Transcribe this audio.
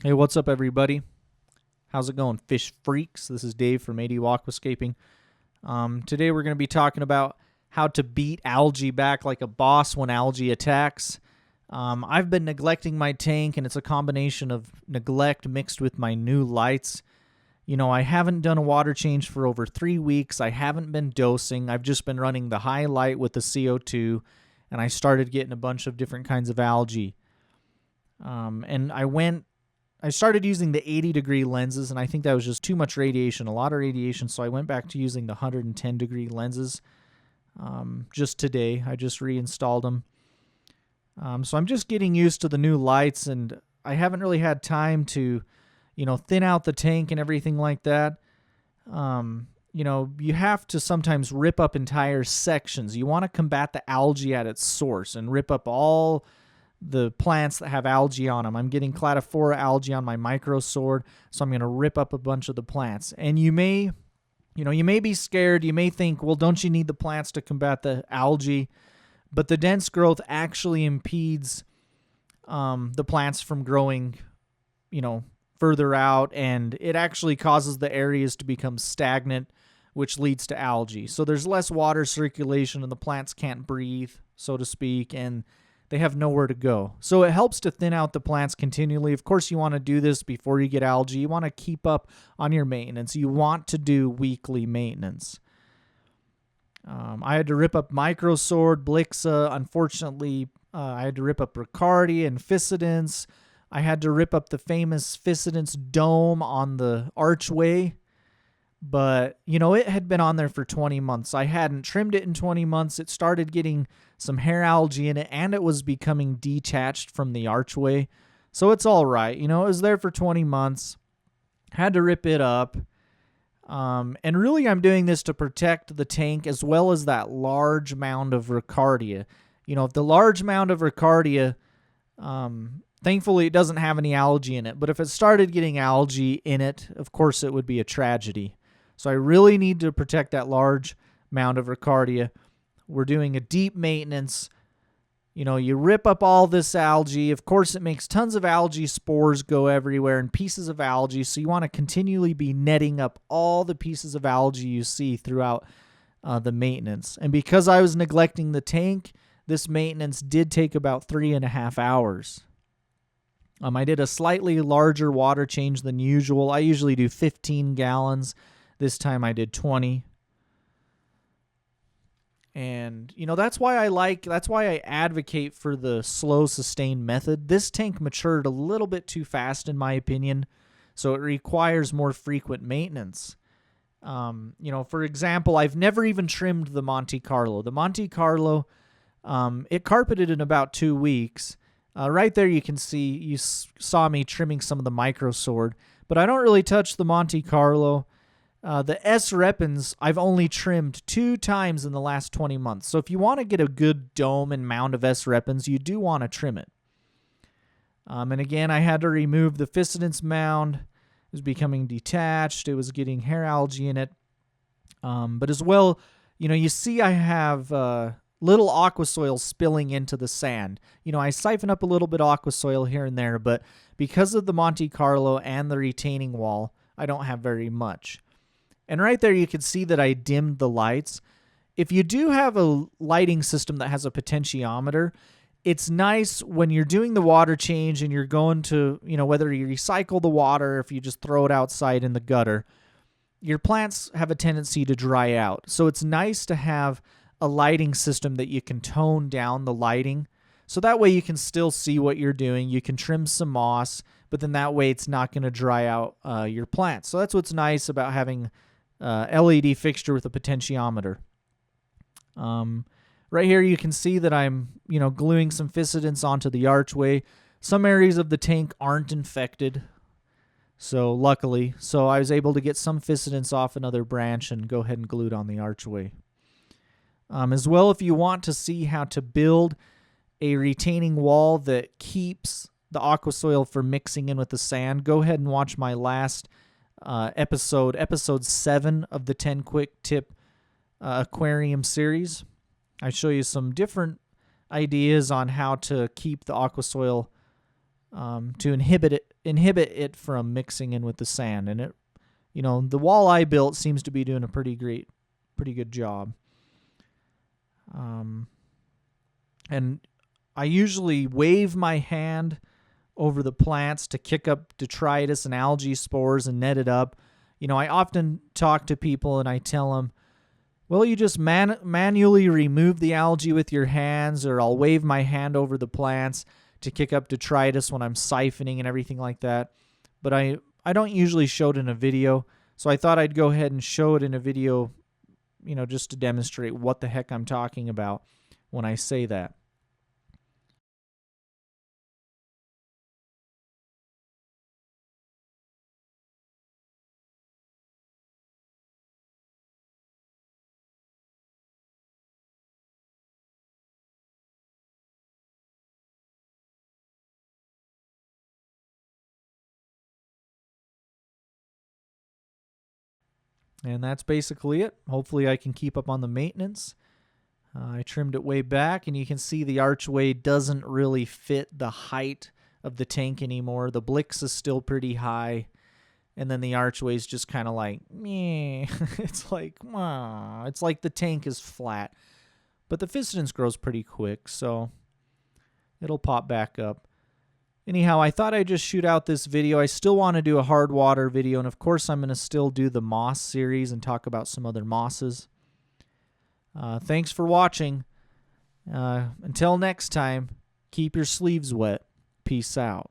Hey, what's up, everybody? How's it going, fish freaks? This is Dave from ADU+Aquascaping. Today we're going to be talking about how to beat algae back like a boss when algae attacks. I've been neglecting my tank, and it's a combination of neglect mixed with my new lights. You know, I haven't done a water change for over 3 weeks. I haven't been dosing. I've just been running the high light with the CO2, and I started getting a bunch of different kinds of algae. And I started using the 80-degree lenses, and I think that was just too much radiation, a lot of radiation, so I went back to using the 110-degree lenses just today. I just reinstalled them. So I'm just getting used to the new lights, and I haven't really had time to, thin out the tank and everything like that. You have to sometimes rip up entire sections. You want to combat the algae at its source and rip up all the plants that have algae on them. I'm getting cladophora algae on my micro sword, so I'm going to rip up a bunch of the plants. And you may be scared. You may think, well, don't you need the plants to combat the algae? But the dense growth actually impedes the plants from growing, further out, and it actually causes the areas to become stagnant, which leads to algae. So there's less water circulation, and the plants can't breathe, so to speak, and they have nowhere to go. So it helps to thin out the plants continually. Of course, you want to do this before you get algae. You want to keep up on your maintenance. You want to do weekly maintenance. I had to rip up Microsword, Blixa. Unfortunately, I had to rip up Riccardia and Physidens. I had to rip up the famous Physidens dome on the archway. But, it had been on there for 20 months. I hadn't trimmed it in 20 months. It started getting some hair algae in it, and it was becoming detached from the archway. So it's all right. It was there for 20 months. Had to rip it up. And really, I'm doing this to protect the tank as well as that large mound of Riccardia. If the large mound of Riccardia, thankfully, it doesn't have any algae in it. But if it started getting algae in it, of course, it would be a tragedy. So I really need to protect that large mound of Riccardia. We're doing a deep maintenance. You rip up all this algae. Of course, it makes tons of algae spores go everywhere and pieces of algae. So you want to continually be netting up all the pieces of algae you see throughout the maintenance. And because I was neglecting the tank, this maintenance did take about 3.5 hours. I did a slightly larger water change than usual. I usually do 15 gallons. This time I did 20. And, that's why I advocate for the slow, sustained method. This tank matured a little bit too fast, in my opinion, so it requires more frequent maintenance. For example, I've never even trimmed the Monte Carlo. The Monte Carlo, it carpeted in about 2 weeks. Right there you can see, you saw me trimming some of the micro sword, but I don't really touch the Monte Carlo. The S. repens, I've only trimmed 2 times in the last 20 months. So if you want to get a good dome and mound of S. repens, you do want to trim it. And again, I had to remove the Physidens mound. It was becoming detached. It was getting hair algae in it. But as well, you see I have little aqua soil spilling into the sand. I siphon up a little bit of aqua soil here and there, but because of the Monte Carlo and the retaining wall, I don't have very much. And right there you can see that I dimmed the lights. If you do have a lighting system that has a potentiometer, it's nice when you're doing the water change and you're going to, whether you recycle the water or if you just throw it outside in the gutter, your plants have a tendency to dry out. So it's nice to have a lighting system that you can tone down the lighting. So that way you can still see what you're doing. You can trim some moss, but then that way it's not going to dry out your plants. So that's what's nice about having LED fixture with a potentiometer. Right here you can see that I'm, gluing some Physidens onto the archway. Some areas of the tank aren't infected, so luckily. So I was able to get some Physidens off another branch and go ahead and glue it on the archway. As well, if you want to see how to build a retaining wall that keeps the aqua soil from mixing in with the sand, go ahead and watch my last episode 7 of the 10 quick tip aquarium series. I show you some different ideas on how to keep the aqua soil to inhibit inhibit it from mixing in with the sand. And it, the wall I built seems to be doing a pretty good job. And I usually wave my hand over the plants to kick up detritus and algae spores and net it up. I often talk to people and I tell them, well, you just manually remove the algae with your hands, or I'll wave my hand over the plants to kick up detritus when I'm siphoning and everything like that. But I don't usually show it in a video, so I thought I'd go ahead and show it in a video, just to demonstrate what the heck I'm talking about when I say that. And that's basically it. Hopefully I can keep up on the maintenance. I trimmed it way back, and you can see the archway doesn't really fit the height of the tank anymore. The Blix is still pretty high, and then the archway is just kind of like, meh. It's like the tank is flat. But the Fistons grows pretty quick, so it'll pop back up. Anyhow, I thought I'd just shoot out this video. I still want to do a hard water video, and of course I'm going to still do the moss series and talk about some other mosses. Thanks for watching. Until next time, keep your sleeves wet. Peace out.